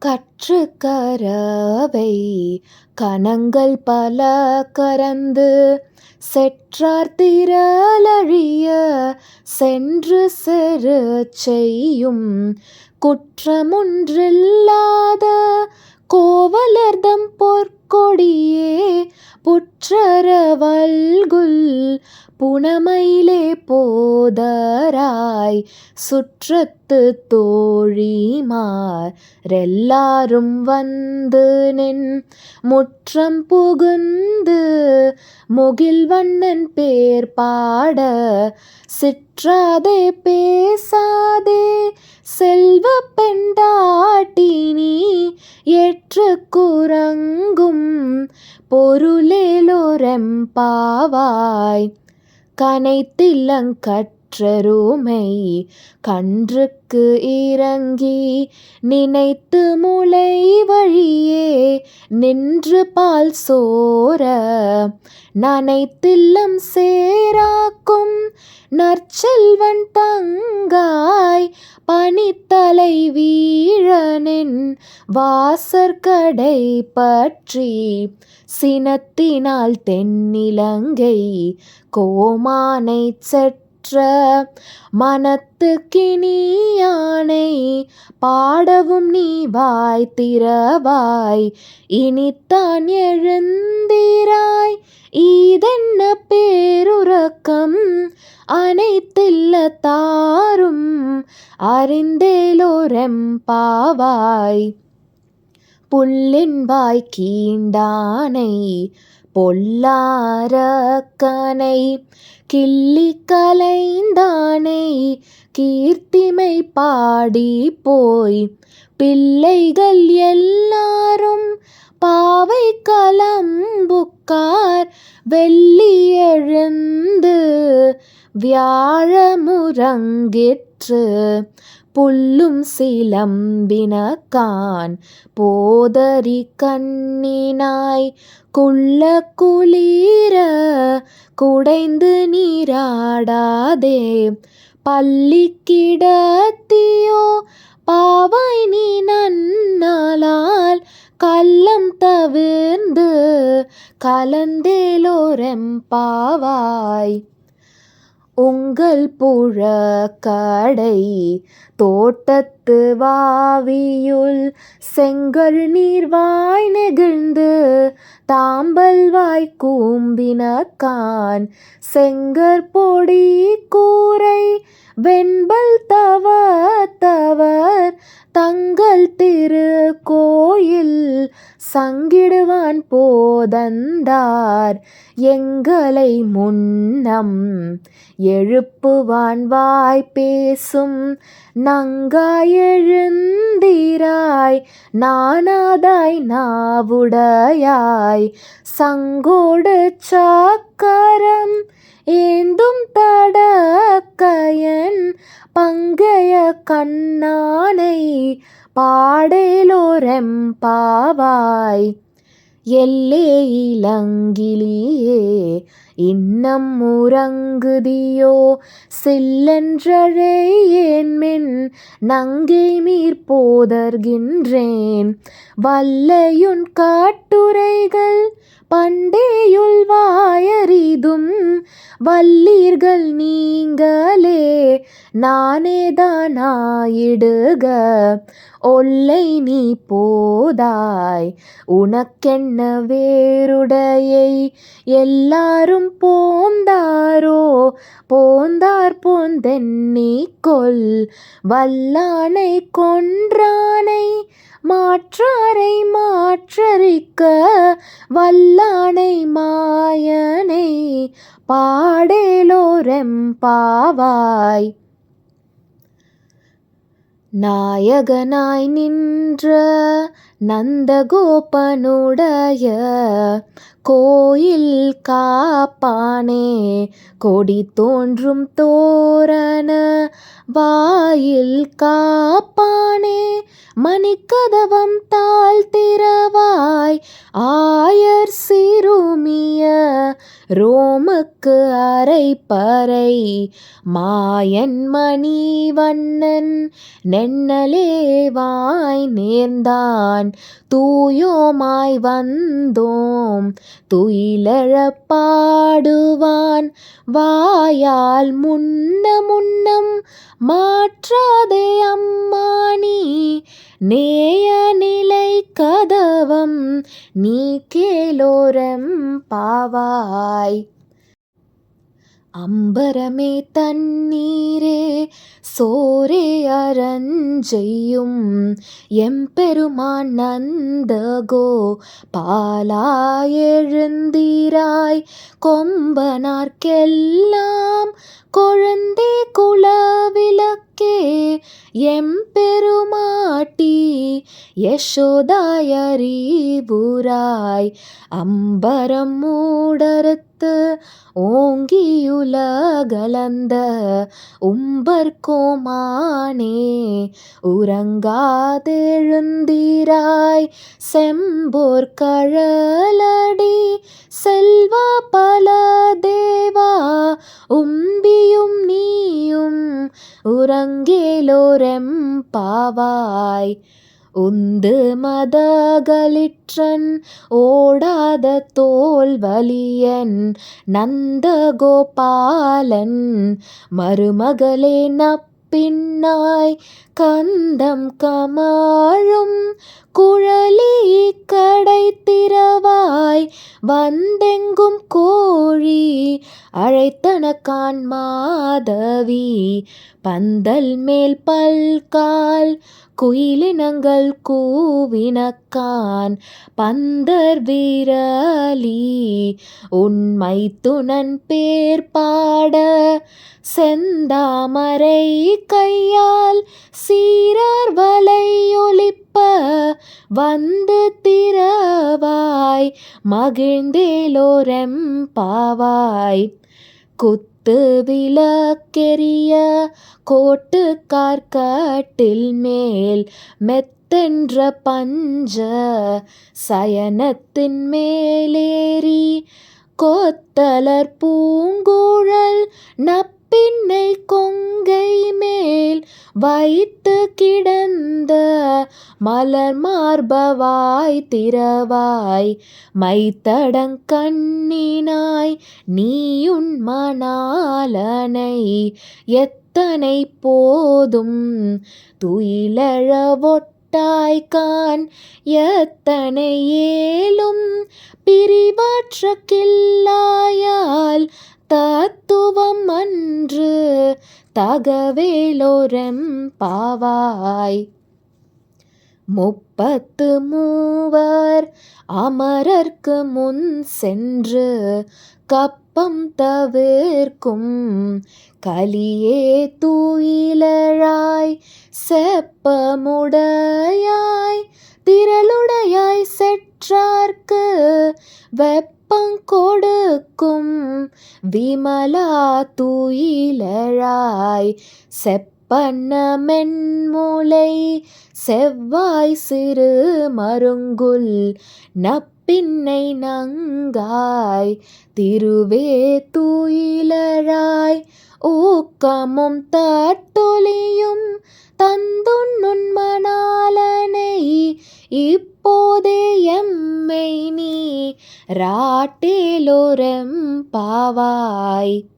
கற்று கரவை கணங்கள் பல கரந்து செற்றார் திரளழிய சென்று செரு செய்யும் குற்றமொன்றில்லாத கோவலர்தம் பொற்கொடியே புற்றர வல்குல் புனமயிலே போதராய் சுற்றத்து தோழிமார் எல்லாரும் வந்து நின் முற்றம் புகுந்து முகில்வண்ணன் பேர் பாட சிற்றாதே பேசாதே செல்வ பெண்டாட்டினி ஏற்று குரங்கும் பொருளேலோரெம்பாவாய் கனைத்திலங்கற்றருமை கன்றுக்கு இறங்கி நினைத்து முளை வழியே நின்று பால் சோர நனைத்தில்லம் சேராக்கும் நற்செல்வன் தங்காய் பனித்தலை வீழனின் வாசற்கடை பற்றி சினத்தினால் தென்னிலங்கை கோமானை செற்ற மனத்து கிணியானை பாடவும் நீ வாய் திறவாய் இனித்தான் எழுந்திராய் ஈதென்ன பேருறக்கம் அனைத்தில்ல தாரும் அறிந்தேலோரெம்பாவாய் புல்லின் வாய் கீண்டானை பொல்லாரக்கனை கிள்ளி கலைந்தானை கீர்த்திமை பாடி போய் பிள்ளைகள் எல்லாரும் பாவை கலம்புக்கார் வெள்ளி எழுந்து வியாழமுறங்கிற்று புல்லும் சிலம்பினகான் போதரி கண்ணினாய் குள்ள குளிர குடைந்து நீராடாதே பள்ளி கிடத்தியோ பாவாய் நீ நன்னாளால் கள்ளம் தவிர்ந்து கலந்தேலோரெம்பாவாய் உங்கள் புழக்கடை தோட்டத்து வாவியுள் செங்கல் நீர்வாய் நெகிழ்ந்து தாம்பல் வாய் கூம்பினகான் செங்கற் பொடி கூரை வெண்பல் தவர் தங்கள் திரு கோயில் சங்கிடுவான் போதந்தார் எங்களை முன்னம் எழுப்புவான் வாய் பேசும் நங்காய் எழுந்திராய் நானாதாய் நாவுடையாய் சங்கோடு சக்கரம் ஏந்தும் தடக்கையன் பங்கைய கண்ணானை பாடேலோரெம்பாவாய் எல்லே இளங்கிலியே இன்னம் உறங்குதியோ சில்லென்றழையேன்மின் நங்கை மீர் போதர்கின்றேன் வல்லையுன் காட்டுரைகள் பண்டேயுள் வாயறிதும் வல்லீர்கள் நீங்களே நானேதானாயிடுக ஒல்லை நீ போதாய் உனக்கென்ன வேறுடையை எல்லாரும் போந்தாரோ போந்தார் போந்தென்னி கொல் வல்லானை கொன்றானை மாற்றாரை மாற்றறிக்க வல்லானை மாயனை பாடேலோரெம்பாவாய் நாயகனாய் நின்ற நந்தகோபனுடைய கோயில் காப்பானே கொடி தோன்றும் தோரண வாயில் காப்பானே மணிக்கதவம் தாழ் திறவாய் ஆயர் சிறுமிய ரோமுக்கு அரைப்பறை மாயன் மணிவண்ணன் நென்னலே வாய் நேர்ந்தான் தூயோமாய் வந்தோம் துயிலெழப் பாடுவான் வாயால் முன்னம் மாற்றாதே அம்மானி நேய நிலை கதவம் நீ கேளோரம் பாவாய். அம்பரமே தண்ணீரே சோரே அரஞ்செய்யும் எம்பெருமான் நந்தகோ பாலாயெழுந்தீராய் கொம்பனார்க்கெல்லாம் கொழுந்தே குலவிளக்கே எம்பெருமாட்டி யசோதாயறிவுராய் அம்பரம் மூடறுத்து ஓங்கியுலகலந்த உம்பர்கோமானே உறங்காதெழுந்தீராய் செம்போர் கழலடி செல்வா பல தேவா உம்பியும் நீயும் உறங்கேலோரெம் பாவாய். உந்து மதகளிற்றன் ஓடாத தோல்வலியன் நந்தகோபாலன் மருமகளே நப்பின்னாய் கந்தம் கமழும் குழலி கடை திறவாய் வந்தெங்கும் கோழி அழைத்தனக்கான் மாதவி பந்தல் மேல் பல்கால் குயிலினங்கள் கூவினக்கான் பந்தர் வீரலி உண்மை துணன் பேர் பாட செந்தாமரை கையால் சீரார் வலை ஒலிப்ப வந்து திறவாய் மகிழ்ந்தேலோரெம் பாவாய். குத்து விளக்கெரிய கோட்டுக்கார் கட்டில் மேல் மெத்தென்ற பஞ்ச சயனத்தின் மேலேறி கொத்தலர் பூங்குழல் நப்பின்னை கொங்கை மேல் வைத்து கிடந்த மலர் மார்பவாய் திறவாய் மைத்தடங்கண்ணினாய் நீயுன் மணாளனை எத்தனை போதும் துயிலழவொட்டாய்கான் எத்தனை ஏலும் பிரிவாற்ற கில்லாயால் தத்துவம் அன்று தகவேலோரெம் பாவாய். முப்பத்து மூவர் அமரர்க்கு முன் சென்று கப்பம் தவிர்க்கும் கலியே தூயிலழாய் செப்பமுடையாய் திரளுடையாய் செற்றார்க்கு வெப்பங்கொடுக்கும் விமலா தூயிலழாய் செப்பன்ன மென்முலை செவ்வாய் சிறு மருங்குல் நப்பின்னை நங்காய் திருவே தூயிலழாய் ஊக்கமும் தட்டொலியும் தந்துன் மணாளனை இப்போதே எம்மை நீ ராட்டேலோரெம் பாவாய்.